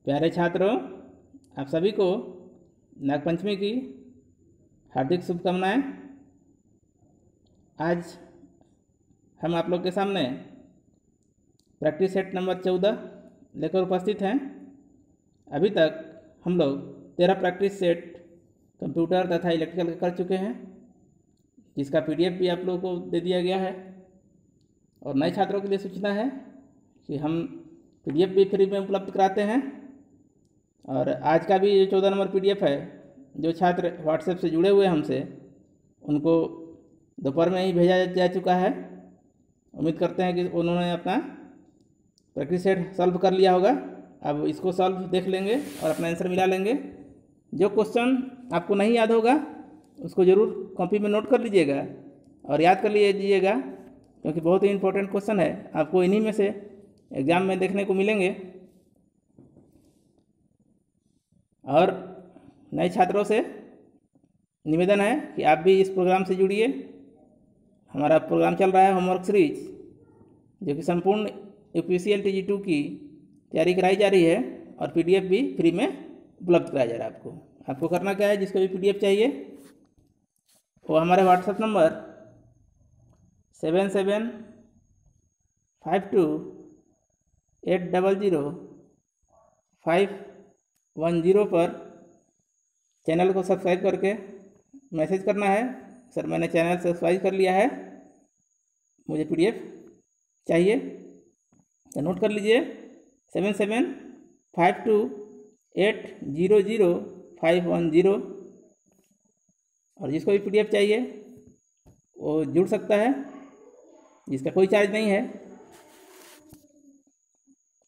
प्यारे छात्रों, आप सभी को नागपंचमी की हार्दिक शुभकामनाएं। आज हम आप लोग के सामने प्रैक्टिस सेट नंबर 14 लेकर उपस्थित हैं। अभी तक हम लोग 13 प्रैक्टिस सेट कंप्यूटर तथा इलेक्ट्रिकल कर चुके हैं, जिसका PDF भी आप लोगों को दे दिया गया है। और नए छात्रों के लिए सूचना है कि हम PDF भी फ्री में उपलब्ध कराते हैं। और आज का भी 14 नंबर PDF है, जो छात्र व्हाट्सएप से जुड़े हुए हमसे, उनको दोपहर में ही भेजा जा चुका है। उम्मीद करते हैं कि उन्होंने अपना प्रैक्टिस सेट सॉल्व कर लिया होगा। अब इसको सॉल्व देख लेंगे और अपना आंसर मिला लेंगे। जो क्वेश्चन आपको नहीं याद होगा उसको ज़रूर कॉपी में नोट कर लीजिएगा और याद कर लीजिएगा, क्योंकि बहुत ही इंपॉर्टेंट क्वेश्चन है। आपको इन्हीं में से एग्ज़ाम में देखने को मिलेंगे। और नए छात्रों से निवेदन है कि आप भी इस प्रोग्राम से जुड़िए। हमारा प्रोग्राम चल रहा है होमवर्क सीरीज, जो कि संपूर्ण UPSC LTG 2 की तैयारी कराई जा रही है और PDF भी फ्री में उपलब्ध कराया जा रहा है। आपको करना क्या है, जिसको भी PDF चाहिए वो हमारे व्हाट्सएप नंबर 7752800510 पर चैनल को सब्सक्राइब करके मैसेज करना है, सर मैंने चैनल सब्सक्राइब कर लिया है, मुझे PDF चाहिए। तो नोट कर लीजिए 7752800510। और जिसको भी PDF चाहिए वो जुड़ सकता है, जिसका कोई चार्ज नहीं है।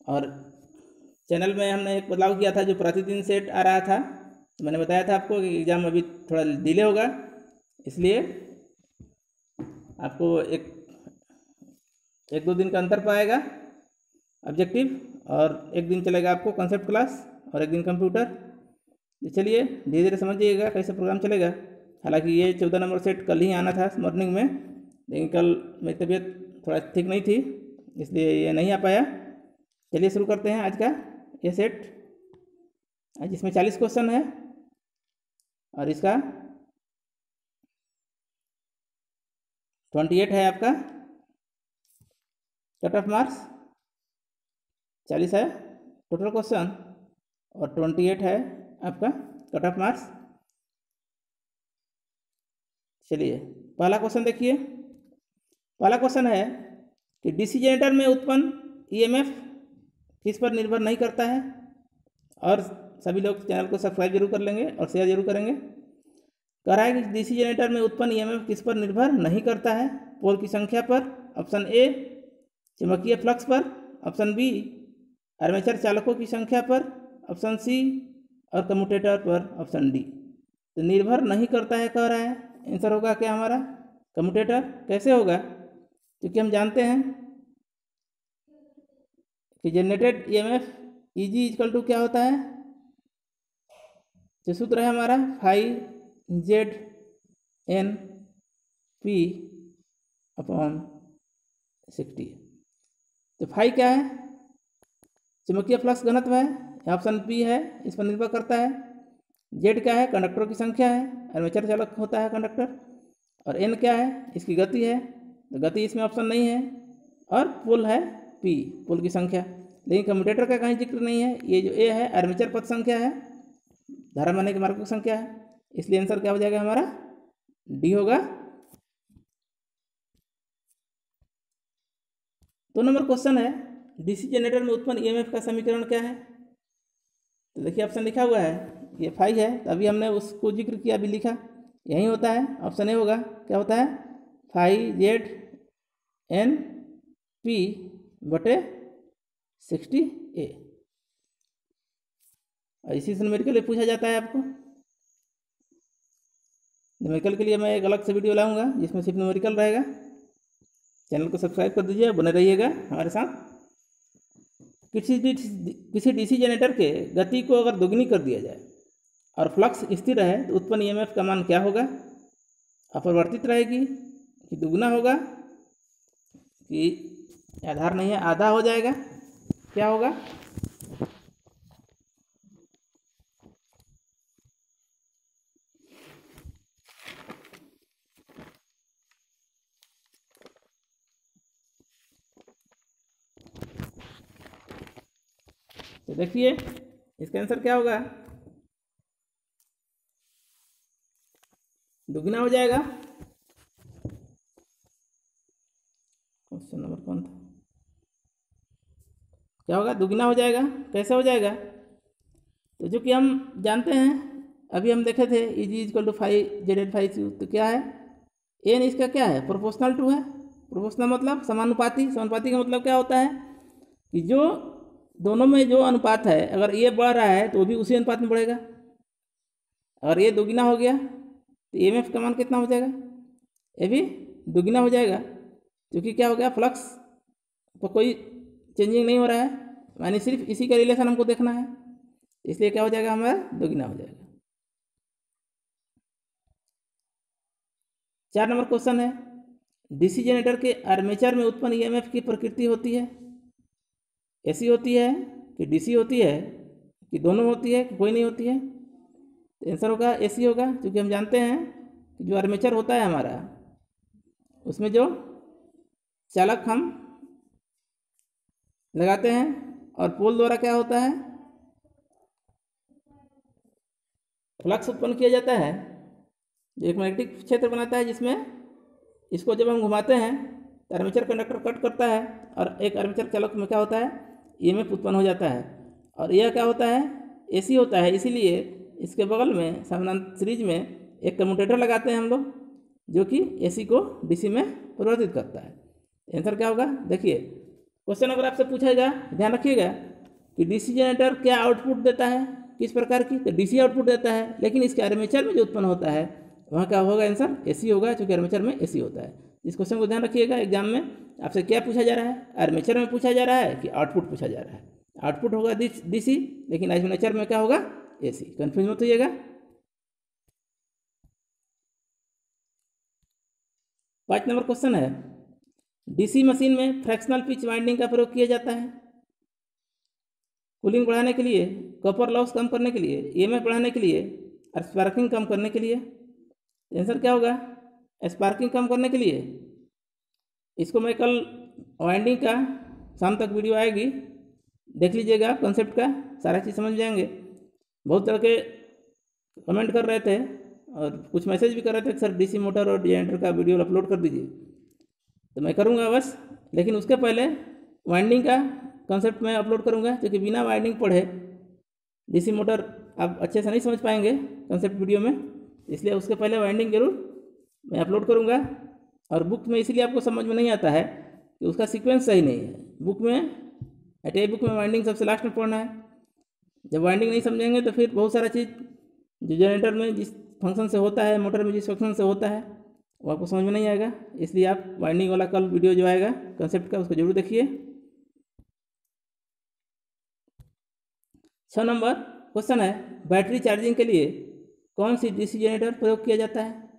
और चैनल में हमने एक बदलाव किया था, जो प्रतिदिन सेट आ रहा था। तो मैंने बताया था आपको कि एग्ज़ाम अभी थोड़ा डिले होगा, इसलिए आपको एक दो दिन का अंतर पाएगा ऑब्जेक्टिव, और एक दिन चलेगा आपको कॉन्सेप्ट क्लास और एक दिन कंप्यूटर। चलिए धीरे धीरे समझिएगा कैसे प्रोग्राम चलेगा। हालांकि ये 14 नंबर सेट कल ही आना था मॉर्निंग में, लेकिन कल मेरी तबीयत थोड़ा ठीक नहीं थी, इसलिए ये नहीं आ पाया। चलिए शुरू करते हैं आज का ये सेट, जिसमें 40 क्वेश्चन है और इसका 28 है आपका कट ऑफ मार्क्स। 40 है टोटल क्वेश्चन और 28 है आपका कट ऑफ मार्क्स। चलिए पहला क्वेश्चन देखिए। पहला क्वेश्चन है कि DC जनरेटर में उत्पन्न EMF किस पर निर्भर नहीं करता है। और सभी लोग चैनल को सब्सक्राइब जरूर कर लेंगे और शेयर जरूर करेंगे। कह रहा है कि DC जनरेटर में उत्पन्न EMF किस पर निर्भर नहीं करता है। पोल की संख्या पर, ऑप्शन A चुंबकीय फ्लक्स पर, ऑप्शन B आर्मेचर चालकों की संख्या पर, ऑप्शन C और कम्यूटेटर पर, ऑप्शन D। तो निर्भर नहीं करता है कह रहा है, आंसर होगा क्या हमारा कम्यूटेटर। कैसे होगा, क्योंकि हम जानते हैं कि generated EMF EG equal to क्या होता है। जो सूत्र है हमारा फाई ZN/P/60। तो फाई क्या है, चुंबकीय फ्लक्स घनत्व है, ऑप्शन P है, इस पर निर्भर करता है। Z क्या है, कंडक्टरों की संख्या है, आर्मेचर चालक होता है कंडक्टर। और N क्या है, इसकी गति है, तो गति इसमें ऑप्शन नहीं है। और पोल है P, पोल की संख्या। लेकिन कम्यूटेटर का कहीं जिक्र नहीं है। ये जो A है आर्मेचर पथ संख्या है, धारा माने के मार्ग की संख्या है, इसलिए आंसर क्या हो जाएगा हमारा D होगा। 2 नंबर क्वेश्चन है DC जनरेटर में उत्पन्न EMF का समीकरण क्या है। तो देखिए ऑप्शन लिखा हुआ है, ये फाई है, तो अभी हमने उसको जिक्र किया, अभी लिखा यही होता है। ऑप्शन A होगा, क्या होता है फाई ZN/P/60A। और इसी से न्यूमेरिकल भी पूछा जाता है आपको। न्यूमेरिकल के लिए मैं एक अलग से वीडियो लाऊंगा जिसमें सिर्फ न्यूमेरिकल रहेगा। चैनल को सब्सक्राइब कर दीजिए, बने रहिएगा हमारे साथ। किसी DC जनरेटर के गति को अगर दोगुनी कर दिया जाए और फ्लक्स स्थिर रहे तो उत्पन्न EMF का मान क्या होगा। अपरिवर्तित रहेगी कि दुगुना होगा कि आधार नहीं है, आधा हो जाएगा, क्या होगा। तो देखिए इसका आंसर क्या होगा, दुगना हो जाएगा। क्वेश्चन नंबर कौन था, क्या होगा, दुगना हो जाएगा। कैसे हो जाएगा, तो जो कि हम जानते हैं अभी हम देखे थे EG = 5Z/5U, तो क्या है n इसका क्या है, प्रोपोर्शनल टू है। प्रोपोर्शनल मतलब समानुपाती। समानुपाती का मतलब क्या होता है कि जो दोनों में जो अनुपात है, अगर ये बढ़ रहा है तो वो भी उसी अनुपात में बढ़ेगा। अगर ये दुगना हो गया तो EMF का मान कितना हो जाएगा, ये भी दुगना हो जाएगा, क्योंकि क्या हो गया, फ्लक्स पर कोई चेंजिंग नहीं हो रहा है, यानी सिर्फ इसी का रिलेशन हमको देखना है, इसलिए क्या हो जाएगा, हमारा दुगना हो जाएगा। 4 नंबर क्वेश्चन है, DC जनरेटर के आर्मेचर में उत्पन्न EMF की प्रकृति होती है, AC होती है कि DC होती है कि दोनों होती है कि कोई नहीं होती है। तो आंसर होगा AC होगा, क्योंकि हम जानते हैं कि जो आर्मेचर होता है हमारा, उसमें जो चालक हम लगाते हैं और पोल द्वारा क्या होता है, फ्लक्स उत्पन्न किया जाता है, जो एक मैग्नेटिक क्षेत्र बनाता है, जिसमें इसको जब हम घुमाते हैं तो आर्मेचर कंडक्टर कट करता है और एक आर्मेचर चालक में क्या होता है, EMF उत्पन्न हो जाता है। और यह क्या होता है, AC होता है, इसीलिए इसके बगल में समानांतर सीरीज में एक कम्यूटेटर लगाते हैं हम लोग, जो कि AC को DC में परिवर्तित करता है। आंसर क्या होगा, देखिए क्वेश्चन अगर आपसे पूछेगा, ध्यान रखिएगा कि DC जनरेटर क्या आउटपुट देता है, किस प्रकार की, तो DC आउटपुट देता है, लेकिन इसके आर्मेचर में जो उत्पन्न होता है वहाँ क्या होगा, आंसर AC होगा, क्योंकि आर्मेचर में AC होता है। इस क्वेश्चन को ध्यान रखिएगा, एग्जाम में आपसे क्या पूछा जा रहा है, आर्मेचर में पूछा जा रहा है कि आउटपुट पूछा जा रहा है। आउटपुट होगा DC, लेकिन आर्मेचर में क्या होगा, AC। कन्फ्यूज मत होइएगा। 5 नंबर क्वेश्चन है, DC मशीन में फ्रैक्शनल पिच वाइंडिंग का प्रयोग किया जाता है कूलिंग बढ़ाने के लिए, कॉपर लॉस कम करने के लिए, EMF बढ़ाने के लिए और स्पार्किंग कम करने के लिए। आंसर क्या होगा, स्पार्किंग कम करने के लिए। इसको मैं कल वाइंडिंग का शाम तक वीडियो आएगी, देख लीजिएगा, कॉन्सेप्ट का सारा चीज़ समझ जाएंगे। बहुत तरह के कमेंट कर रहे थे और कुछ मैसेज भी कर रहे थे कि सर DC मोटर और जनरेटर का वीडियो अपलोड कर दीजिए, तो मैं करूँगा बस, लेकिन उसके पहले वाइंडिंग का कॉन्सेप्ट मैं अपलोड करूँगा, क्योंकि बिना वाइंडिंग पढ़े DC मोटर आप अच्छे से नहीं समझ पाएंगे कॉन्सेप्ट वीडियो में, इसलिए उसके पहले वाइंडिंग जरूर मैं अपलोड करूँगा। और बुक में इसलिए आपको समझ में नहीं आता है कि उसका सीक्वेंस सही नहीं है। बुक में बुक में वाइंडिंग सबसे लास्ट में पढ़ना है। जब वाइंडिंग नहीं समझेंगे तो फिर बहुत सारा चीज़ जो जनरेटर में जिस फंक्शन से होता है, मोटर में जिस फंक्शन से होता है, वो आपको समझ में नहीं आएगा। इसलिए आप वाइंडिंग वाला कल वीडियो जो आएगा कंसेप्ट का, उसको जरूर देखिए। 6 नंबर क्वेश्चन है, बैटरी चार्जिंग के लिए कौन सी DC जनरेटर प्रयोग किया जाता है,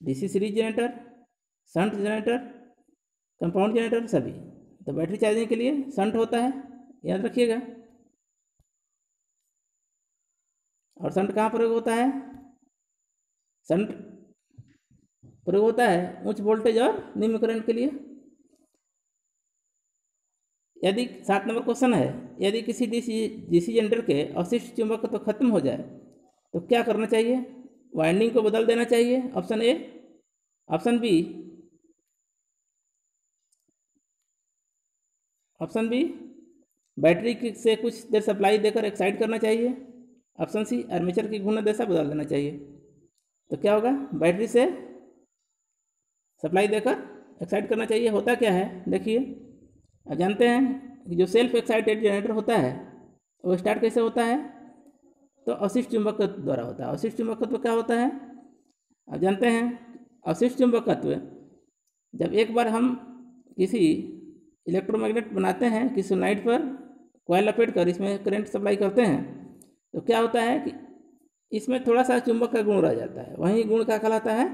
DC series generator, shunt generator, compound generator, सभी। तो बैटरी चार्जिंग के लिए शंट होता है, याद रखिएगा। और शंट कहाँ प्रयोग होता है, शंट प्रयोग होता है उच्च वोल्टेज और निम्न करंट के लिए। यदि 7 नंबर क्वेश्चन है, यदि किसी DC जनरेटर के अवशिष्ट चुंबकत्व खत्म हो जाए तो क्या करना चाहिए, वाइंडिंग को बदल देना चाहिए, option A, option B battery से कुछ देर सप्लाई देकर एक्साइट करना चाहिए, ऑप्शन C, आर्मेचर की घूर्णन दिशा बदल देना चाहिए। तो क्या होगा, बैटरी से सप्लाई देकर एक्साइट करना चाहिए। होता क्या है, देखिए अब जानते हैं कि जो सेल्फ एक्साइटेड जनरेटर होता है वो स्टार्ट कैसे होता है, तो अवशिष्ट चुंबकत्व द्वारा होता है। अवशिष्ट चुंबकत्व क्या होता है, अब जानते हैं, अवशिष्ट चुंबकत्व जब एक बार हम किसी इलेक्ट्रोमैग्नेट बनाते हैं, किसी सोलेनॉइड पर कॉइल लपेट कर इसमें करंट सप्लाई करते हैं, तो क्या होता है कि इसमें थोड़ा सा चुंबक का गुण रह जाता है, वही गुण क्या कहलाता है,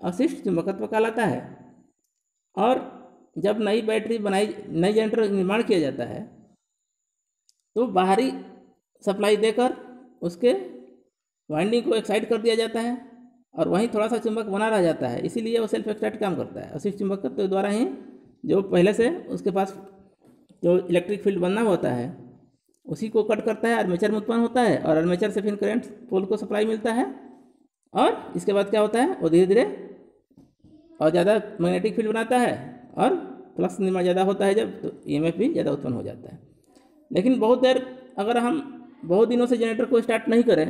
अवशिष्ट चुंबकत्व कहलाता है। और जब नई बैटरी नई जनरेटर निर्माण किया जाता है तो बाहरी सप्लाई देकर उसके वाइंडिंग को एक्साइट कर दिया जाता है और वहीं थोड़ा सा चुंबक बना रह जाता है, इसीलिए वो सेल्फ एक्साइट काम करता है। अवशिष्ट चुंबकत्व द्वारा ही जो पहले से उसके पास जो इलेक्ट्रिक फील्ड बनना होता है उसी को कट करता है, आर्मेचर में उत्पन्न होता है और आर्मेचर से फिर करंट पोल को सप्लाई मिलता है और इसके बाद क्या होता है, वो धीरे धीरे और ज़्यादा मैग्नेटिक फील्ड बनाता है और फ्लक्स निर्माण ज़्यादा होता है जब, तो ईएमएफ भी ज़्यादा उत्पन्न हो जाता है। लेकिन बहुत देर अगर हम बहुत दिनों से जनरेटर को स्टार्ट नहीं करें,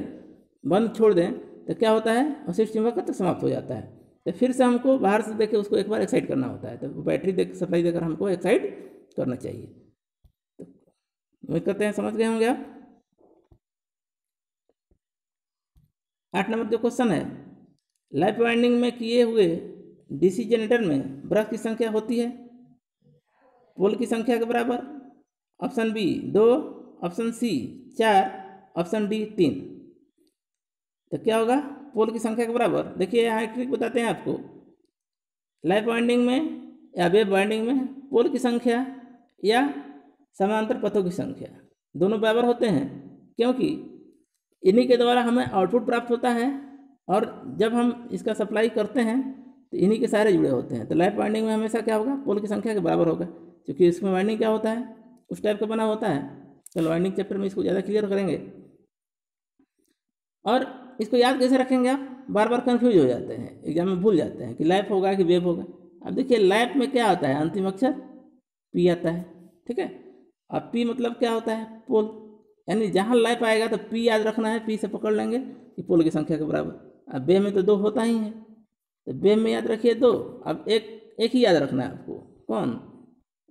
बंद छोड़ दें, तो क्या होता है, अवशिष्ट चुंबकत्व तो समाप्त हो जाता है। तो फिर से हमको बाहर से देके उसको एक बार एक्साइट करना होता है, तो बैटरी दे सप्लाई देकर हमको एक्साइट करना चाहिए। तो उम्मीद करते हैं समझ गए होंगे आप। 8 नंबर जो क्वेश्चन है, लैप वाइंडिंग में किए हुए डीसी जनरेटर में ब्रश की संख्या होती है पोल की संख्या के बराबर। Option B 2, option C 4, option D 3। तो क्या होगा, पोल की संख्या के बराबर। देखिए यहाँ एक ट्रिक बताते हैं आपको, लैप वाइंडिंग में या वेव वाइंडिंग में पोल की संख्या या समांतर पथों की संख्या दोनों बराबर होते हैं, क्योंकि इन्हीं के द्वारा हमें आउटपुट प्राप्त होता है और जब हम इसका सप्लाई करते हैं तो इन्हीं के सारे जुड़े होते हैं। तो लैप वाइंडिंग में हमेशा क्या होगा, पोल की संख्या के बराबर होगा, क्योंकि इसमें वाइंडिंग क्या होता है, उस टाइप का बना होता है। चलो वाइंडिंग चैप्टर में इसको ज़्यादा क्लियर करेंगे। और इसको याद कैसे रखेंगे आप, बार बार कंफ्यूज हो जाते हैं, एग्जाम में भूल जाते हैं कि लैप होगा कि वेव होगा। अब देखिए लैप में क्या आता है, अंतिम अक्षर पी आता है, ठीक है। अब पी मतलब क्या होता है, पोल, यानी जहाँ लैप आएगा तो पी याद रखना है, पी से पकड़ लेंगे कि पोल की संख्या के बराबर। अब वेव में तो 2 होता ही है, तो वेव में याद रखिए 2। अब एक ही याद रखना है आपको, कौन,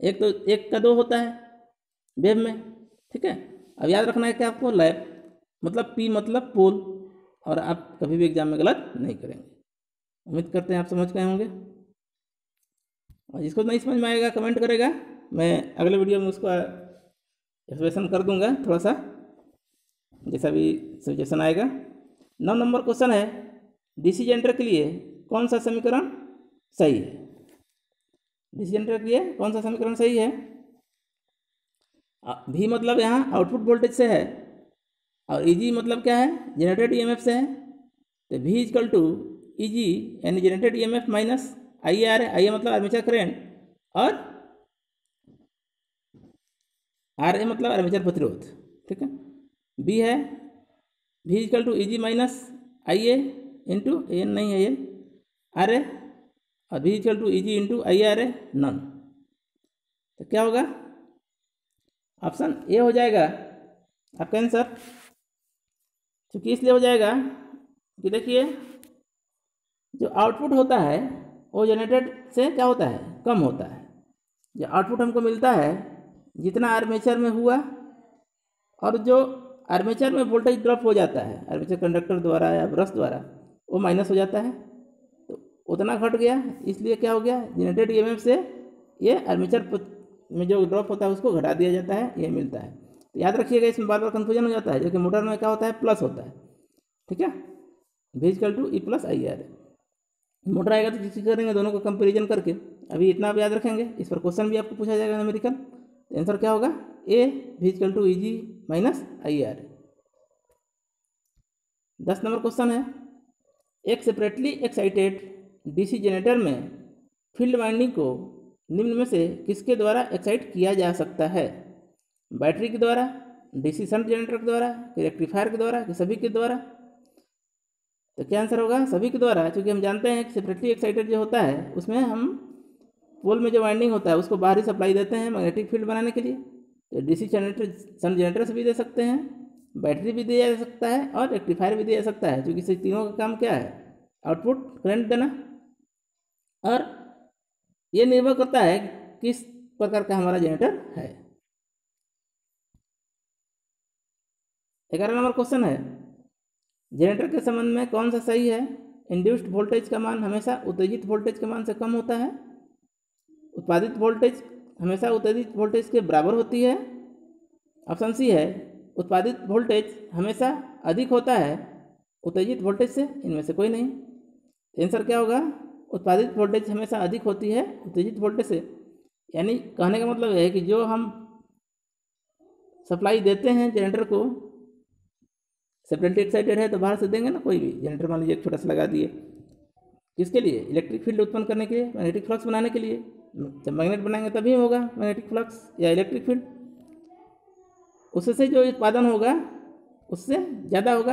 एक तो 1 का 2 होता है वेव में, ठीक है। अब याद रखना है कि आपको लैप मतलब पी मतलब पोल, और आप कभी भी एग्जाम में गलत नहीं करेंगे। उम्मीद करते हैं आप समझ गए होंगे। और जिसको नहीं समझ में आएगा कमेंट करेगा, मैं अगले वीडियो में उसका एक्सप्लेनेशन कर दूंगा थोड़ा सा, जैसा भी सजेशन आएगा। 9 नंबर क्वेश्चन है, डीसी जनरेटर के लिए कौन सा समीकरण सही है। डीसी जनरेटर के लिए कौन सा समीकरण सही है। भी मतलब यहाँ आउटपुट वोल्टेज से है और ईजी मतलब क्या है, जनरेटेड ईएमएफ से है। तो V इक्वल टू ईजी यानी generated EMF minus I R है, आई मतलब आर्मेचर करंट, और आर ए मतलब आर्मेचर प्रतिरोध, ठीक है। बी है V equal to E G minus I A into A N नहीं है ये आर ए, और V equal to E G into I R A none. तो क्या होगा, ऑप्शन ए हो जाएगा आपका आंसर। क्योंकि इसलिए हो जाएगा कि देखिए जो आउटपुट होता है वो जनरेटेड से क्या होता है, कम होता है। जो आउटपुट हमको मिलता है जितना आर्मेचर में हुआ, और जो आर्मेचर में वोल्टेज ड्रॉप हो जाता है आर्मेचर कंडक्टर द्वारा या ब्रश द्वारा, वो माइनस हो जाता है, तो उतना घट गया। इसलिए क्या हो गया, जनरेटेड ईएमएफ से ये आर्मेचर में जो ड्रॉप होता है उसको घटा दिया जाता है, ये मिलता है। तो याद रखिएगा, इसमें बार बार कन्फ्यूजन हो जाता है, जो कि मोटर में क्या होता है, प्लस होता है, ठीक है। V equal to E plus I R. Motor आएगा तो किसी करेंगे दोनों को कंपेरिजन करके। अभी इतना आप याद रखेंगे, इस पर क्वेश्चन भी आपको पूछा जाएगा न्यूमेरिकल। तो आंसर क्या होगा, A V equal to E G minus I R. 10 number question है, एक सेपरेटली एक्साइटेड डीसी जनरेटर में फील्ड वाइंडिंग को निम्न में से किसके द्वारा एक्साइट किया जा सकता है। बैटरी के द्वारा, डीसी शंट जनरेटर के द्वारा, रेक्टिफायर के द्वारा, कि सभी के द्वारा। तो क्या आंसर होगा, सभी के द्वारा, क्योंकि हम जानते हैं कि सेपरेटली एक्साइटेड जो होता है उसमें हम पोल में जो वाइंडिंग होता है उसको बाहरी सप्लाई देते हैं मैग्नेटिक फील्ड बनाने के लिए। तो डीसी जनरेटर शंट जनरेटर से भी दे सकते हैं, बैटरी भी दिया जा सकता है और रेक्टिफायर भी दिया जा सकता है, क्योंकि इस तीनों का काम क्या है, आउटपुट करंट देना। और ये निर्भर करता है किस प्रकार का हमारा जनरेटर है। 11 नंबर क्वेश्चन है, जनरेटर के संबंध में कौन सा सही है। इंड्यूस्ड वोल्टेज का मान हमेशा उत्तेजित वोल्टेज के मान से कम होता है। उत्पादित वोल्टेज हमेशा उत्तेजित वोल्टेज के बराबर होती है। ऑप्शन सी है, उत्पादित वोल्टेज हमेशा अधिक होता है उत्तेजित वोल्टेज से, इनमें से कोई नहीं। आंसर क्या होगा, उत्पादित वोल्टेज हमेशा अधिक होती है उत्तेजित वोल्टेज से। यानी कहने का मतलब है कि जो हम सप्लाई देते हैं जनरेटर को, सेपरेटली एक्साइटेड है तो बाहर से देंगे ना, कोई भी जनरेटर मान लीजिए छोटा सा लगा दिए, किसके लिए, इलेक्ट्रिक फील्ड उत्पन्न करने के लिए, मैग्नेटिक फ्लक्स बनाने के लिए। जब मैग्नेट बनाएंगे तभी होगा मैग्नेटिक फ्लक्स या इलेक्ट्रिक फील्ड। उससे जो उत्पादन होगा उससे ज़्यादा होगा।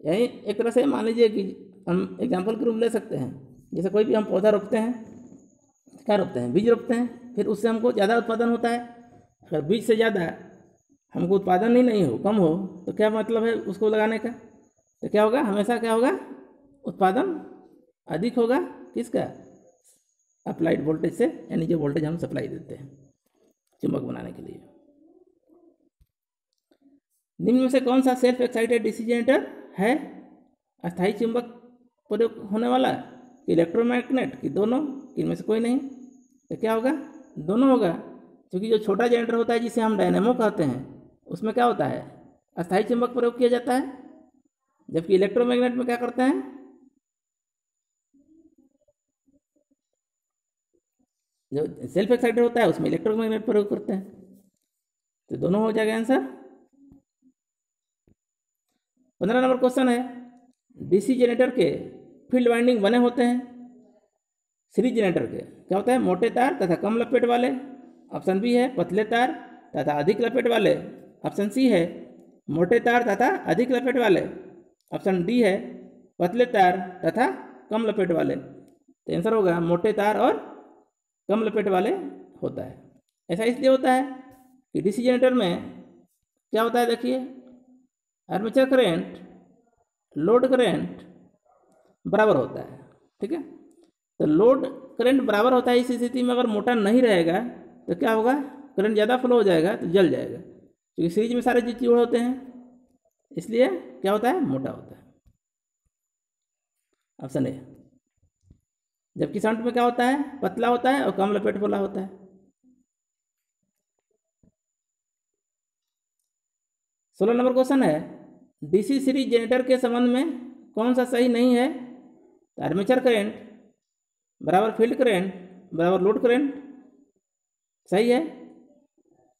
यही एक तरह से मान लीजिए कि हम एग्जाम्पल के रूप ले सकते हैं, जैसे कोई भी हम पौधा रोपते हैं, क्या रोपते हैं, बीज रोपते हैं, फिर उससे हमको ज़्यादा उत्पादन होता है। अगर बीज से ज़्यादा हमको उत्पादन ही नहीं हो, कम हो, तो क्या मतलब है उसको लगाने का? तो क्या होगा, हमेशा क्या होगा, उत्पादन अधिक होगा। किसका? अप्लाइड वोल्टेज से, यानी जो वोल्टेज हम सप्लाई देते हैं चुंबक बनाने के लिए। निम्न में से कौन सा सेल्फ एक्साइटेड डीसी जनरेटर है? अस्थायी चुंबक प्रयोग होने वाला, इलेक्ट्रोमैग्नेट, कि दोनों, इनमें से कोई नहीं। तो क्या होगा, दोनों होगा, क्योंकि जो छोटा जनरेटर होता है जिसे हम डायनेमो कहते हैं, उसमें क्या होता है, अस्थायी चुंबक प्रयोग किया जाता है, जबकि इलेक्ट्रोमैग्नेट में क्या करते हैं, जो सेल्फ एक्साइटेड होता है उसमें इलेक्ट्रोमैग्नेट प्रयोग करते हैं। तो दोनों हो जाएगा आंसर। 15 नंबर क्वेश्चन है, डीसी जनरेटर के फील्ड वाइंडिंग बने होते हैं। सीरीज जनरेटर के क्या होता है, मोटे तार तथा कम लपेट वाले, ऑप्शन बी है पतले तार तथा अधिक लपेट वाले, ऑप्शन सी है मोटे तार तथा अधिक लपेट वाले, ऑप्शन डी है पतले तार तथा कम लपेट वाले। तो आंसर होगा मोटे तार और कम लपेट वाले होता है। ऐसा इसलिए होता है कि डीसी जनरेटर में क्या होता है, देखिए, आर्मेचर करंट लोड करंट बराबर होता है, ठीक है। तो लोड करंट बराबर होता है, इस स्थिति में अगर मोटा नहीं रहेगा तो क्या होगा, करंट ज़्यादा फ्लो हो जाएगा तो जल जाएगा, क्योंकि सीरीज में सारे चीज जुड़े होते हैं, इसलिए क्या होता है, मोटा होता है, ऑप्शन ए। जबकि शंट में क्या होता है, पतला होता है और कम लपेट वाला होता है। 16 नंबर क्वेश्चन है, डीसी सीरीज जनरेटर के संबंध में कौन सा सही नहीं है? आर्मेचर करंट बराबर फील्ड करंट बराबर लोड करंट सही है,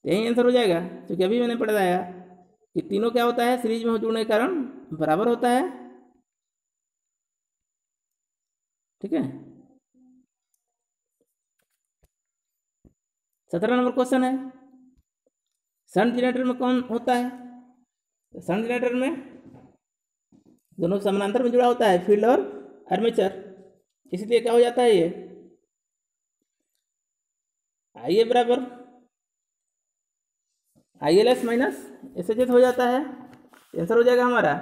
यही आंसर हो जाएगा, क्योंकि अभी मैंने पढ़ाया कि तीनों क्या होता है, सीरीज में जुड़ने के कारण बराबर होता है, ठीक है। 17 नंबर क्वेश्चन है, शंट जनरेटर में कौन होता है? तो शंट जनरेटर में दोनों समानांतर में जुड़ा होता है, फील्ड और आर्मेचर, इसलिए क्या हो जाता है, ये आई ए बराबर आई L S minus S H S हो जाता है। आंसर हो जाएगा हमारा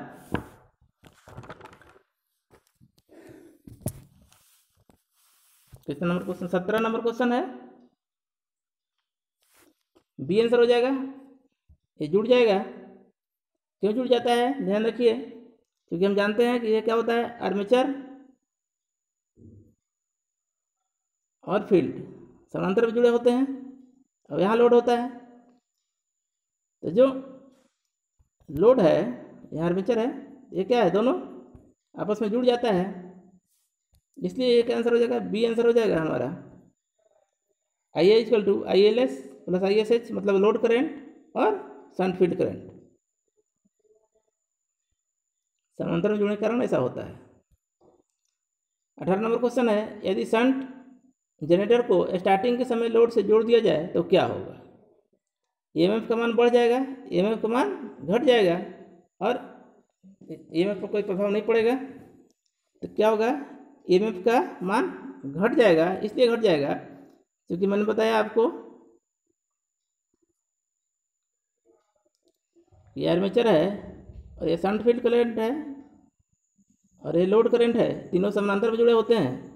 कितना नंबर क्वेश्चन, 17 नंबर क्वेश्चन है, बी आंसर हो जाएगा। ये जुड़ जाएगा, क्यों जुड़ जाता है, ध्यान रखिए, क्योंकि हम जानते हैं कि ये क्या होता है, आर्मेचर और फील्ड समानांतर में जुड़े होते हैं, और यहाँ लोड होता है, तो जो लोड है, यह आर्मेचर है, ये क्या है, दोनों आपस में जुड़ जाता है, इसलिए एक आंसर हो जाएगा, बी आंसर हो जाएगा हमारा। I A equal to I L S plus I S H, मतलब लोड करंट और शंट फील्ड करंट, समांतर में जुड़ने के कारण ऐसा होता है। 18 नंबर क्वेश्चन है, यदि शंट जनरेटर को स्टार्टिंग के समय लोड से जोड़ दिया जाए तो क्या होगा? ईएमएफ का मान बढ़ जाएगा, ईएमएफ का मान घट जाएगा, और ईएमएफ पर कोई प्रभाव नहीं पड़ेगा, तो क्या होगा, ईएमएफ का मान घट जाएगा। इसलिए घट जाएगा क्योंकि मैंने बताया आपको ये आर्मेचर है और ये शंट फील्ड करंट है और ये लोड करंट है, तीनों समानांतर में जुड़े होते हैं।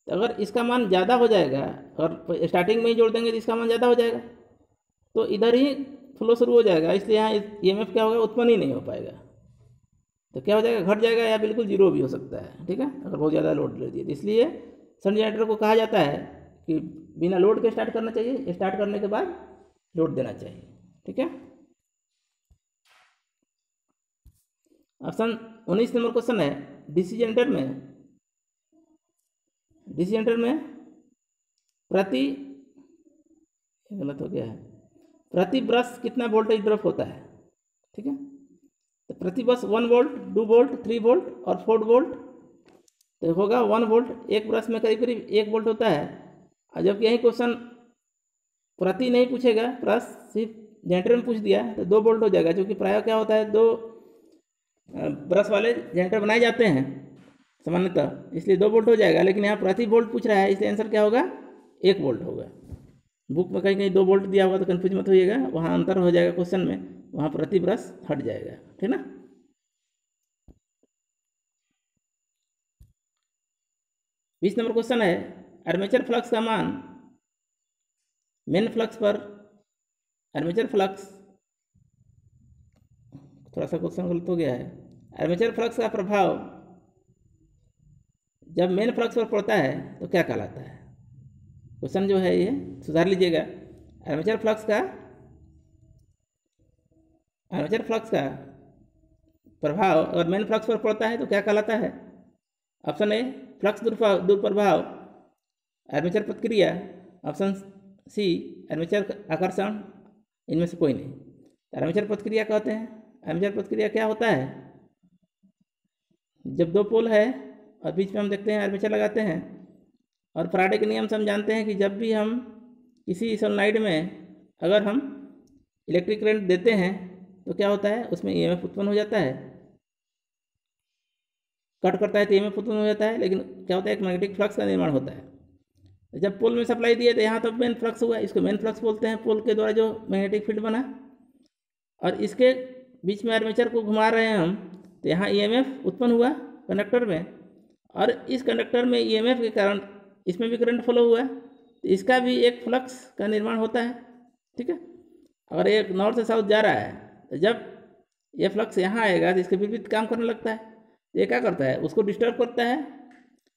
तो अगर इसका मान ज़्यादा हो जाएगा और स्टार्टिंग में ही जोड़ देंगे तो इसका मान ज़्यादा हो जाएगा, तो इधर ही फ्लो शुरू हो जाएगा, इसलिए यहाँ ईएमएफ क्या होगा, उत्पन्न ही नहीं हो पाएगा। तो क्या हो जाएगा, घट जाएगा, या बिल्कुल जीरो भी हो सकता है, ठीक है, अगर बहुत ज़्यादा लोड ले दिए। इसलिए शंट जनरेटर को कहा जाता है कि बिना लोड के स्टार्ट करना चाहिए, स्टार्ट करने के बाद लोड देना चाहिए, ठीक है। ऑप्शन 19 नंबर क्वेश्चन है, डीसी जनरेटर में प्रति, गलत हो गया है, प्रति ब्रश कितना वोल्टेज ड्रॉप होता है, ठीक है। तो प्रति ब्रश 1 वोल्ट, 2 वोल्ट, 3 वोल्ट और 4 वोल्ट, तो होगा 1 वोल्ट, एक ब्रश में करीब करीब 1 वोल्ट होता है। और जबकि यही क्वेश्चन प्रति नहीं पूछेगा, ब्रश सिर्फ जनरेटर में पूछ दिया तो 2 वोल्ट हो जाएगा, क्योंकि प्रायः क्या होता है 2 ब्रश वाले जनरेटर बनाए जाते हैं सामान्यतः, इसलिए 2 वोल्ट हो जाएगा। लेकिन यहाँ प्रति वोल्ट पूछ रहा है, इसलिए आंसर क्या होगा 1 वोल्ट होगा। बुक में कहीं कहीं 2 वोल्ट दिया होगा तो कन्फ्यूज मत होइएगा, वहाँ अंतर हो जाएगा क्वेश्चन में, वहाँ प्रति ब्रश हट जाएगा, ठीक ना। 20 नंबर क्वेश्चन है, आर्मेचर फ्लक्स का मान मेन फ्लक्स पर आर्मेचर फ्लक्स, थोड़ा सा क्वेश्चन गलत हो गया है। आर्मेचर फ्लक्स का प्रभाव जब मेन फ्लक्स पर पड़ता है तो क्या कहलाता है। क्वेश्चन जो है ये सुधार लीजिएगा। आर्मेचर फ्लक्स का प्रभाव अगर मेन फ्लक्स पर पड़ता है तो क्या कहलाता है। ऑप्शन ए फ्लक्स दुष्प्रभाव, आर्मेचर प्रतिक्रिया, ऑप्शन सी आर्मेचर आकर्षण, इनमें से कोई नहीं। आर्मेचर प्रतिक्रिया कहते हैं। आर्मेचर प्रतिक्रिया क्या होता है, जब 2 पोल है और बीच में हम देखते हैं आर्मेचर लगाते हैं, और फैराडे के नियम से हम जानते हैं कि जब भी हम किसी सोलेनोइड में अगर हम इलेक्ट्रिक करंट देते हैं तो क्या होता है, उसमें ईएमएफ उत्पन्न हो जाता है। कट करता है तो ईएमएफ उत्पन्न हो जाता है, लेकिन क्या होता है एक मैग्नेटिक फ्लक्स का निर्माण होता है। जब पोल में सप्लाई दिए तो यहाँ तो मेन फ्लक्स हुआ, इसको मेन फ्लक्स बोलते हैं, पोल के द्वारा जो मैग्नेटिक फील्ड बना, और इसके बीच में आर्मेचर को घुमा रहे हैं हम, तो यहाँ ईएमएफ उत्पन्न हुआ कंडक्टर में, और इस कंडक्टर में ईएमएफ के कारण इसमें भी करंट फ्लो हुआ, तो इसका भी एक फ्लक्स का निर्माण होता है, ठीक है। अगर एक नॉर्थ से साउथ जा रहा है तो जब ये फ्लक्स यहाँ आएगा तो इसके विपरीत काम करने लगता है, तो ये क्या करता है, उसको डिस्टर्ब करता है,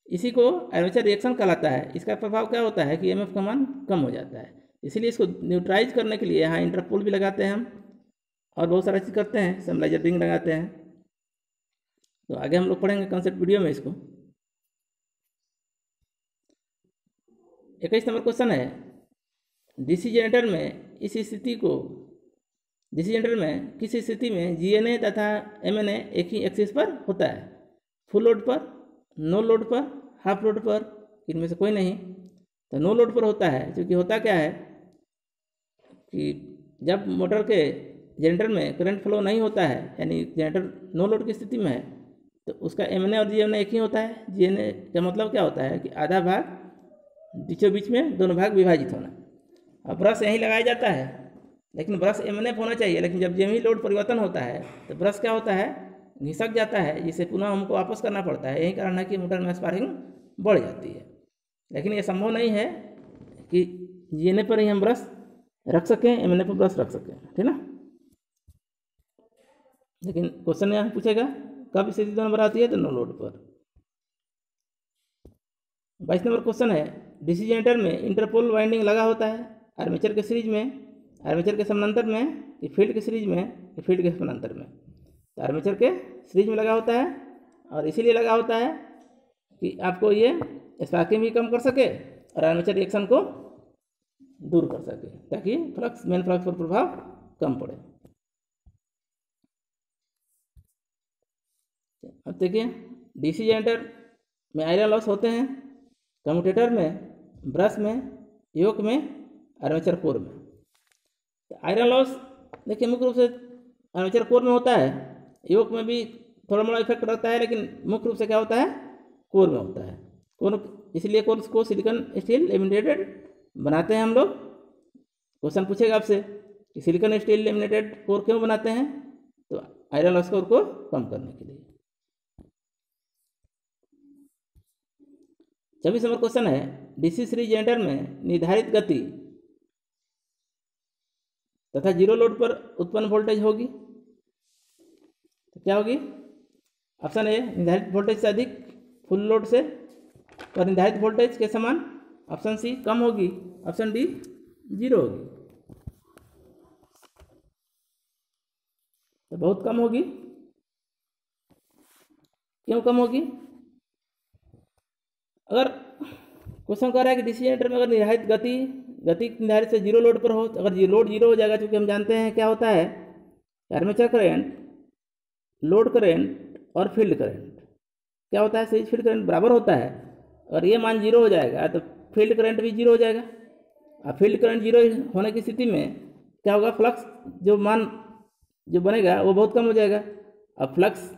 इसी को आर्मेचर रिएक्शन कहलाता है। इसका प्रभाव क्या होता है कि ईएमएफ का मान कम हो जाता है, इसीलिए इसको न्यूट्राइज करने के लिए यहाँ इंटरपोल भी लगाते हैं हम, और बहुत सारा चीज़ करते हैं, स्टेबलाइजर रिंग लगाते हैं। तो आगे हम लोग पढ़ेंगे कॉन्सेप्ट वीडियो में इसको। 21 नंबर क्वेश्चन है, डीसी जनरेटर में किस स्थिति में जीएनए तथा एमएनए एक ही एक्सिस पर होता है, फुल लोड पर, नो लोड पर, हाफ लोड पर, इनमें से कोई नहीं। तो नो लोड पर होता है, क्योंकि होता क्या है कि जब मोटर के जनरेटर में करंट फ्लो नहीं होता है, यानी जनरेटर नो लोड की स्थिति में है, तो उसका एमएनए और जीएनए एक ही होता है। जीएनए का मतलब क्या होता है कि आधा भाग बीचों बीच में दोनों भाग विभाजित होना। अब ब्रश यहीं लगाया जाता है, लेकिन ब्रश एमएनएफ होना चाहिए, लेकिन जब जेमी लोड परिवर्तन होता है तो ब्रश क्या होता है, घिसक जाता है, जिसे पुनः हमको वापस करना पड़ता है। यही कारण है कि मोटर में स्पार्किंग बढ़ जाती है। लेकिन ये संभव नहीं है कि जीएनए पर ही हम ब्रश रख सकें, एमएनए पर ब्रश रख सकें, ठीक ना। लेकिन क्वेश्चन यहाँ पूछेगा कब स्थिति 2 नंबर आती है, तो नो लोड पर। 22 नंबर क्वेश्चन है, डीसी जनरेटर में इंटरपोल वाइंडिंग लगा होता है आर्मेचर के सीरीज में, आर्मेचर के समानांतर में, कि फील्ड के सीरीज में, कि फील्ड के समानांतर में। तो आर्मेचर के सीरीज में लगा होता है, और इसीलिए लगा होता है कि आपको ये स्पार्किंग भी कम कर सके और आर्मेचर रिएक्शन को दूर कर सके, ताकि मेन फ्लक्स पर प्रभाव कम पड़े। अब देखिए, डीसी जनरेटर में आयरन लॉस होते हैं कम्यूटेटर में, ब्रश में, योक में, आर्मेचर कोर में। तो आयरन लॉस देखिए मुख्य रूप से आर्मेचर कोर में होता है, योक में भी थोड़ा मोड़ा इफेक्ट रहता है, लेकिन मुख्य रूप से क्या होता है, कोर में होता है। कोर, इसलिए कोर को सिलिकॉन स्टील लेमिनेटेड बनाते हैं हम लोग। क्वेश्चन पूछेगा आपसे कि सिलिकॉन स्टील लेमिनेटेड कोर क्यों बनाते हैं, तो आयरन लॉस कोर को कम करने के लिए। 24 नंबर क्वेश्चन है, डीसी सीरीज जनरेटर में निर्धारित गति तथा जीरो लोड पर उत्पन्न वोल्टेज होगी, तो क्या होगी। ऑप्शन ए निर्धारित वोल्टेज से अधिक, फुल लोड से और निर्धारित वोल्टेज के समान। ऑप्शन सी कम होगी। ऑप्शन डी 0 होगी। तो बहुत कम होगी। क्यों कम होगी, अगर क्वेश्चन कह रहा है कि डीसी जनरेटर में अगर निर्धारित गति निर्धारित से 0 लोड पर हो, तो अगर लोड 0 हो जाएगा, क्योंकि हम जानते हैं क्या होता है, आर्मेचर करंट, लोड करंट और फील्ड करंट क्या होता है, सीरीज फील्ड करंट बराबर होता है। अगर ये मान 0 हो जाएगा तो फील्ड करंट भी 0 हो जाएगा, और फील्ड करंट 0 होने की स्थिति में क्या होगा, फ्लक्स जो मान जो बनेगा वो बहुत कम हो जाएगा। अब फ्लक्स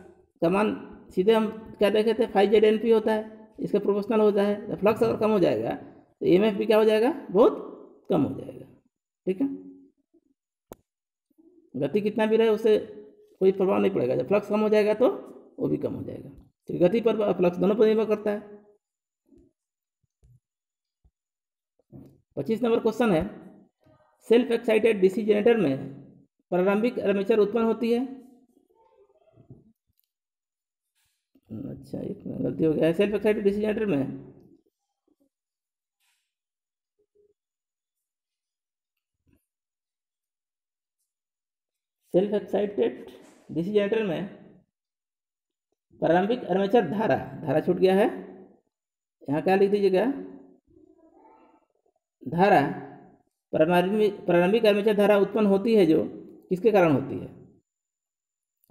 का मान सीधे हम क्या देखे थे, 5ZNP होता है, इसका प्रोपोर्शनल होता है। तो फ्लक्स अगर कम हो जाएगा तो EMF भी क्या हो जाएगा, बहुत कम हो जाएगा। ठीक है, गति कितना भी रहे उससे कोई प्रभाव नहीं पड़ेगा। जब फ्लक्स कम हो जाएगा तो वो भी कम हो जाएगा। तो गति पर और फ्लक्स दोनों पर निर्भर करता है। 25 नंबर क्वेश्चन है, सेल्फ एक्साइटेड डीसी जनरेटर में प्रारंभिक आर्मेचर उत्पन्न होती है। अच्छा, एक गलती हो गया है। सेल्फ एक्साइटेड डीसी जनरेटर में सेल्फ एक्साइटेड डीसी जनरेटर में प्रारंभिक आर्मेचर धारा छूट गया है, यहाँ क्या लिख दीजिएगा, धारा प्रारंभिक आर्मेचर धारा उत्पन्न होती है जो किसके कारण होती है,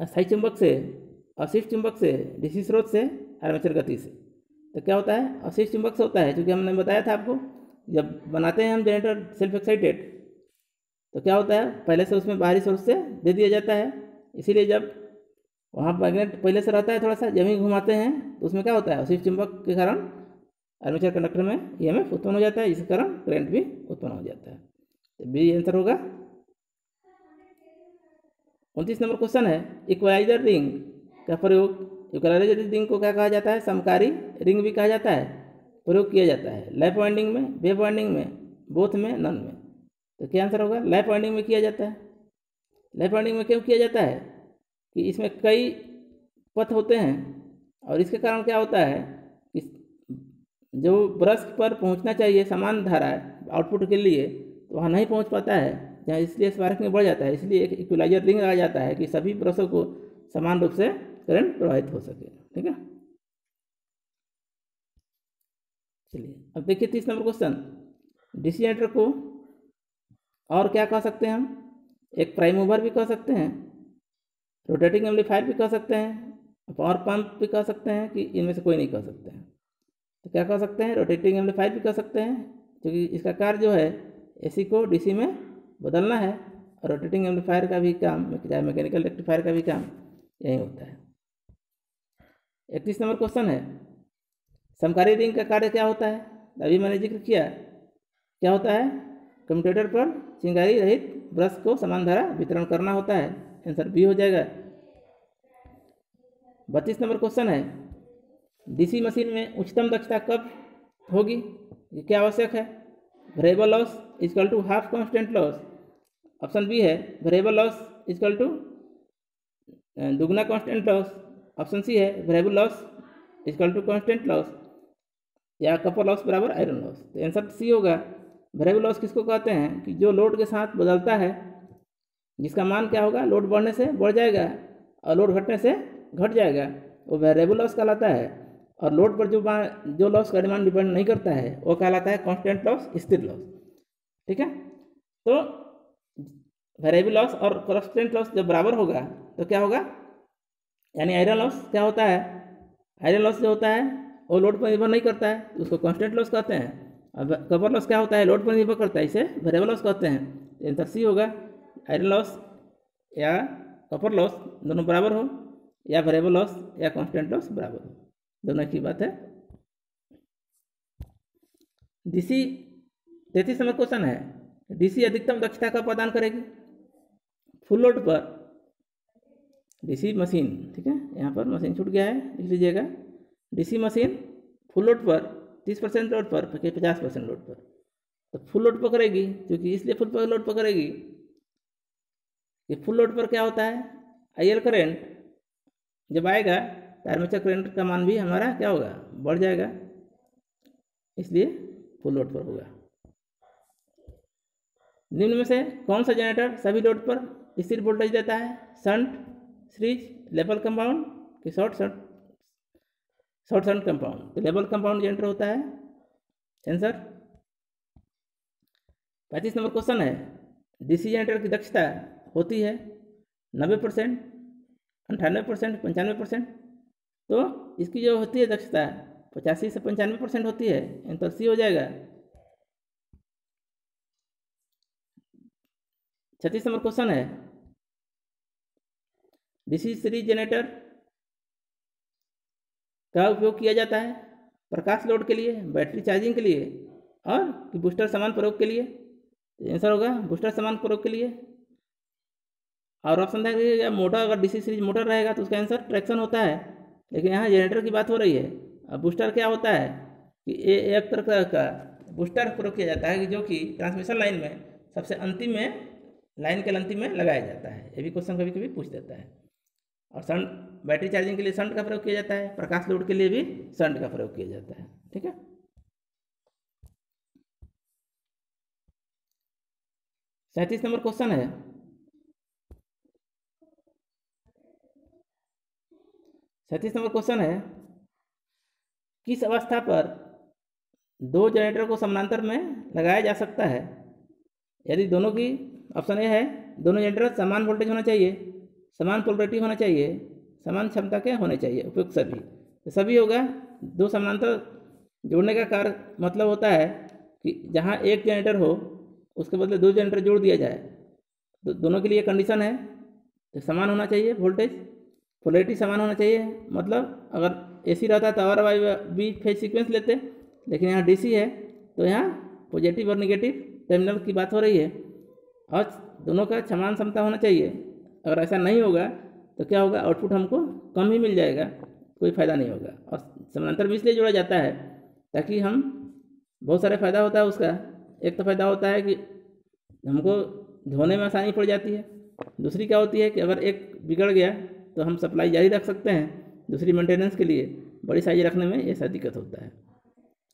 अस्थायी चुंबक से, अवशिष्ट चुंबक से, डीसी स्रोत से, आर्मेचर गति से। तो क्या होता है, अवशिष्ट चुंबक से होता है, क्योंकि हमने बताया था आपको जब बनाते हैं हम जनरेटर सेल्फ एक्साइटेड तो क्या होता है, पहले से उसमें बाहरी सोर्स से दे दिया जाता है। इसीलिए जब वहाँ मैग्नेट पहले से रहता है, थोड़ा सा जब ही घुमाते हैं तो उसमें क्या होता है, अवशिष्ट चुंबक के कारण आर्मेचर कंडक्टर में EMF उत्पन्न हो जाता है, जिसके कारण करंट भी उत्पन्न हो जाता है। तो बी आंसर होगा। 29 नंबर क्वेश्चन है, इक्वलाइजर रिंग का प्रयोग, इक्वलाइजर रिंग को क्या कहा जाता है, समकारी रिंग भी कहा जाता है, प्रयोग किया जाता है लैप वाइंडिंग में, वेव वाइंडिंग में, बोथ में, नन में। तो क्या आंसर होगा, लैप वाइंडिंग में किया जाता है। लैप वाइंडिंग में क्यों किया जाता है कि इसमें कई पथ होते हैं और इसके कारण क्या होता है कि जो ब्रश पर पहुंचना चाहिए समान धारा आउटपुट के लिए तो वहाँ नहीं पहुंच पाता है, जहाँ इसलिए स्पार्किंग बढ़ जाता है। इसलिए एक इक्वलाइजर रिंग आ जाता है कि सभी ब्रशों को समान रूप से करंट प्रवाहित हो सके। ठीक है, चलिए अब देखिए 30 नंबर क्वेश्चन, डीसी जनरेटर को और क्या कह सकते हैं हम, एक प्राइम मूवर भी कह सकते हैं, रोटेटिंग एम्पलीफायर भी कह सकते हैं, पावर पंप भी कह सकते हैं, कि इनमें से कोई नहीं कह सकते हैं। तो क्या कह सकते हैं, रोटेटिंग एम्पलीफायर भी कह सकते हैं, क्योंकि इसका कार्य जो है AC को DC में बदलना है, और रोटेटिंग एम्पलीफायर का भी काम, चाहे मैकेनिकल रेक्टिफायर का भी काम यही होता है। 31 नंबर क्वेश्चन है, समकारी रिंग का कार्य क्या होता है, अभी मैंने जिक्र किया, क्या होता है, कम्यूटेटर पर चिंगारी रहित ब्रश को समान धारा वितरण करना होता है। आंसर बी हो जाएगा। 32 नंबर क्वेश्चन है, डीसी मशीन में उच्चतम दक्षता कब होगी, ये क्या आवश्यक है, variable loss equal to half constant loss. Option B है वेरिएबल लॉस इक्वल टू दुगना कांस्टेंट लॉस। ऑप्शन सी है variable loss equal to constant loss, या कपर लॉस बराबर आयरन लॉस। तो आंसर सी होगा। वेरिएबल लॉस किसको कहते हैं कि जो लोड के साथ बदलता है, जिसका मान क्या होगा, लोड बढ़ने से बढ़ जाएगा और लोड घटने से घट जाएगा, वो वेरिएबल लॉस कहलाता है। और लोड पर जो लॉस का डिमांड डिपेंड नहीं करता है वो कहलाता है कांस्टेंट लॉस, स्थिर लॉस। ठीक है, तो वेरिएबल लॉस और कांस्टेंट लॉस जब बराबर होगा तो क्या होगा, यानी आयरन लॉस क्या होता है, आयरन लॉस जो होता है वो लोड पर निर्भर नहीं करता है, उसको कांस्टेंट लॉस कहते हैं। अब कपर लॉस क्या होता है, लोड पर निर्भर करता है, इसे वेरिएबल लॉस कहते हैं। आंसर सी होगा। आयरन लॉस या कपर लॉस दोनों बराबर हो, या वेरिएबल लॉस या कांस्टेंट लॉस बराबर हो, दोनों की बात है। डीसी 33 नंबर क्वेश्चन है, डीसी अधिकतम दक्षता का प्रदान करेगी फुल लोड पर, डीसी मशीन। ठीक है, यहाँ पर मशीन छूट गया है, लिख लीजिएगा। डीसी मशीन फुल लोड पर 30% लोड पर, 50% लोड पर, तो फुल लोड पर करेगी, क्योंकि इसलिए फुल लोड पर करेगी कि फुल लोड पर क्या होता है, IL करंट जब आएगा तो आर्मेचर करंट का मान भी हमारा क्या होगा, बढ़ जाएगा, इसलिए फुल लोड पर होगा। निम्न में से कौन सा जनरेटर सभी लोड पर स्थिर वोल्टेज देता है, शंट, सीरीज, लेवल कंपाउंड कि शॉर्ट शंट कंपाउंड। तो लेवल कंपाउंड जनरेटर होता है आंसर। 35 नंबर क्वेश्चन है, डीसी जनरेटर की दक्षता होती है 90%, 98%, 95%। तो इसकी जो होती है दक्षता 85 से 95% होती है, आंसर सी हो जाएगा। 36 नंबर क्वेश्चन है, डीसी सीरीज जनरेटर का उपयोग किया जाता है प्रकाश लोड के लिए, बैटरी चार्जिंग के लिए और बूस्टर समान प्रयोग के लिए। आंसर होगा बूस्टर समान प्रयोग के लिए। और ऑप्शन देखिए, मोटर अगर डीसी सीरीज मोटर रहेगा तो उसका आंसर ट्रैक्शन होता है, लेकिन यहाँ जनरेटर की बात हो रही है। अब बूस्टर क्या होता है कि एक तरह का बूस्टर प्रयोग किया जाता है कि जो कि ट्रांसमिशन लाइन में सबसे अंतिम में, लाइन के अंतिम में लगाया जाता है। ये भी क्वेश्चन कभी कभी पूछ देता है। और शंट, बैटरी चार्जिंग के लिए शंट का प्रयोग किया जाता है, प्रकाश लोड के लिए भी शंट का प्रयोग किया जाता है। ठीक है, 37 नंबर क्वेश्चन है, किस अवस्था पर दो जनरेटर को समानांतर में लगाया जा सकता है यदि दोनों की, ऑप्शन ए है दोनों जनरेटर समान वोल्टेज होना चाहिए, समान पोलरिटी होना चाहिए, समान क्षमता के होने चाहिए, उपयुक्त सभी। तो सभी होगा। दो समानांतर जोड़ने का कार्य मतलब होता है कि जहाँ एक जनरेटर हो उसके बदले दो जनरेटर जोड़ दिया जाए, तो दोनों के लिए कंडीशन है तो समान होना चाहिए वोल्टेज, पोलरिटी समान होना चाहिए। मतलब अगर एसी रहता तो और बी फेज सीक्वेंस लेते, लेकिन यहाँ डीसी है तो यहाँ पॉजिटिव और नेगेटिव टर्मिनल की बात हो रही है। और दोनों का समान क्षमता होना चाहिए। अगर ऐसा नहीं होगा तो क्या होगा, आउटपुट हमको कम ही मिल जाएगा, कोई फ़ायदा नहीं होगा। और समानांतर भी इसलिए जोड़ा जाता है ताकि हम, बहुत सारे फ़ायदा होता है उसका। एक तो फ़ायदा होता है कि हमको धोने में आसानी पड़ जाती है, दूसरी क्या होती है कि अगर एक बिगड़ गया तो हम सप्लाई जारी रख सकते हैं, दूसरी मेंटेनेंस के लिए बड़ी साइज रखने में ऐसा दिक्कत होता है।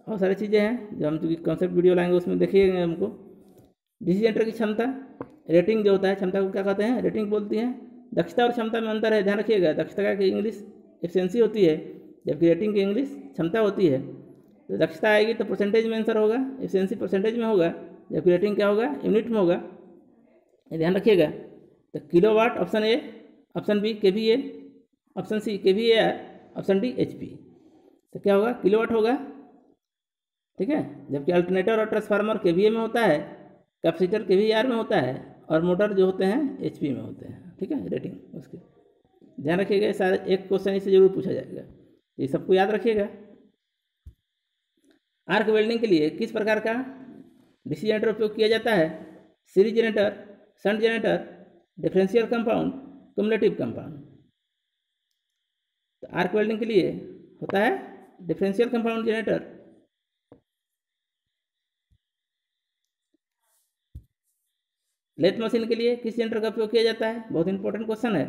और सारी चीज़ें हैं जो हम चूँकि कॉन्सेप्ट वीडियो लाएंगे उसमें देखिएगा हमको। डीसी जनरेटर की क्षमता, रेटिंग जो होता है, क्षमता को क्या कहते हैं, रेटिंग बोलती हैं। दक्षता और क्षमता में अंतर है, ध्यान रखिएगा। दक्षता की इंग्लिश एफिशिएंसी होती है, जबकि रेटिंग की इंग्लिश क्षमता होती है। तो दक्षता आएगी तो परसेंटेज में आंसर होगा, एफिशिएंसी परसेंटेज में होगा, जबकि रेटिंग क्या होगा, यूनिट में होगा। ये ध्यान रखिएगा। तो kilowatt option A, option B KVA, option C KVAR, option D HP. तो क्या होगा, किलोवाट होगा। ठीक है, जबकि अल्टरनेटर और ट्रांसफार्मर केवीए में होता है, कैपेसिटर केवीआर में होता है, और मोटर जो होते हैं एचपी में होते हैं। ठीक है, रेटिंग उसकी ध्यान रखिएगा। शायद एक क्वेश्चन इससे जरूर पूछा जाएगा, ये सबको याद रखिएगा। आर्क वेल्डिंग के लिए किस प्रकार का डीसी जनरेटर उपयोग किया जाता है, series generator, shunt generator, differential compound, cumulative compound. तो आर्क वेल्डिंग के लिए होता है differential compound generator. Lathe machine के लिए किस जनरेटर का उपयोग किया जाता है, बहुत इंपॉर्टेंट क्वेश्चन है।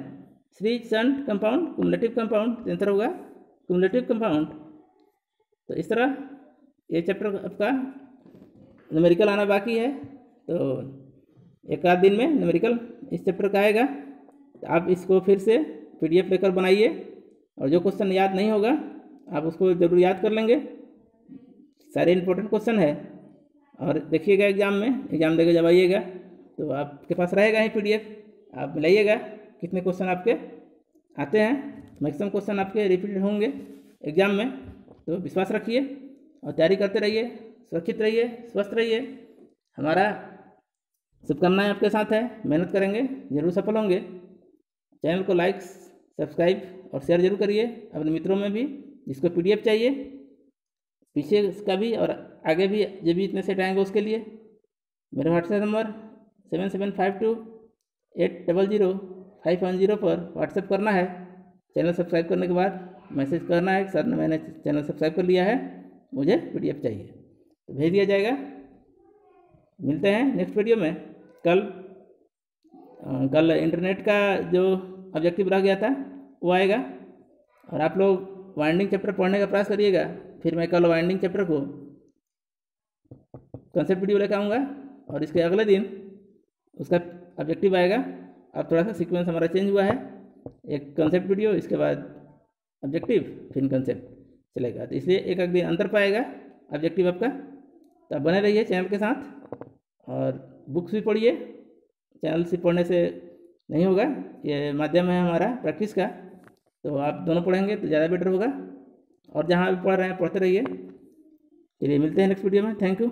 Series, shunt, compound, cumulative compound. Answer होगा क्युमुलेटिव कंपाउंड। तो इस तरह ये चैप्टर आपका न्यूमेरिकल आना बाकी है, तो एक आध दिन में न्यूमेरिकल इस चैप्टर का आएगा। तो आप इसको फिर से पीडीएफ लेकर बनाइए, और जो क्वेश्चन याद नहीं होगा आप उसको ज़रूर याद कर लेंगे। सारे इंपॉर्टेंट क्वेश्चन है। और देखिएगा एग्ज़ाम में, एग्ज़ाम देकर जब आइएगा तो आपके पास रहेगा ही पीडीएफ, आप मिलाइएगा कितने क्वेश्चन आपके आते हैं। मैक्सिमम क्वेश्चन आपके रिपीट होंगे एग्ज़ाम में। तो विश्वास रखिए और तैयारी करते रहिए, सुरक्षित रहिए, स्वस्थ रहिए। हमारा शुभकामनाएं आपके साथ है, मेहनत करेंगे जरूर सफल होंगे। चैनल को लाइक, सब्सक्राइब और शेयर जरूर करिए अपने मित्रों में भी, जिसको पीडीएफ चाहिए, पीछे का भी और आगे भी जब भी इतने सेट आएंगे उसके लिए। मेरा व्हाट्सएप नंबर 7752800510 पर व्हाट्सएप करना है। चैनल सब्सक्राइब करने के बाद मैसेज करना है, सर मैंने चैनल सब्सक्राइब कर लिया है, मुझे पीडीएफ चाहिए, तो भेज दिया जाएगा। मिलते हैं नेक्स्ट वीडियो में। कल इंटरनेट का जो ऑब्जेक्टिव रह गया था वो आएगा, और आप लोग वाइंडिंग चैप्टर पढ़ने का प्रयास करिएगा। फिर मैं कल वाइंडिंग चैप्टर को कॉन्सेप्ट वीडियो लेकर आऊँगा, और इसके अगले दिन उसका ऑब्जेक्टिव आएगा। अब थोड़ा सा सीक्वेंस हमारा चेंज हुआ है, एक कॉन्सेप्ट वीडियो, इसके बाद ऑब्जेक्टिव, फिर कॉन्सेप्ट चलेगा। तो इसलिए एक दिन अंतर पाएगा ऑब्जेक्टिव आपका। तो आप बने रहिए चैनल के साथ, और बुक्स भी पढ़िए। चैनल से पढ़ने से नहीं होगा, ये माध्यम है हमारा प्रैक्टिस का, तो आप दोनों पढ़ेंगे तो ज़्यादा बेटर होगा। और जहाँ भी पढ़ रहे हैं पढ़ते रहिए। चलिए मिलते हैं नेक्स्ट वीडियो में। Thank you.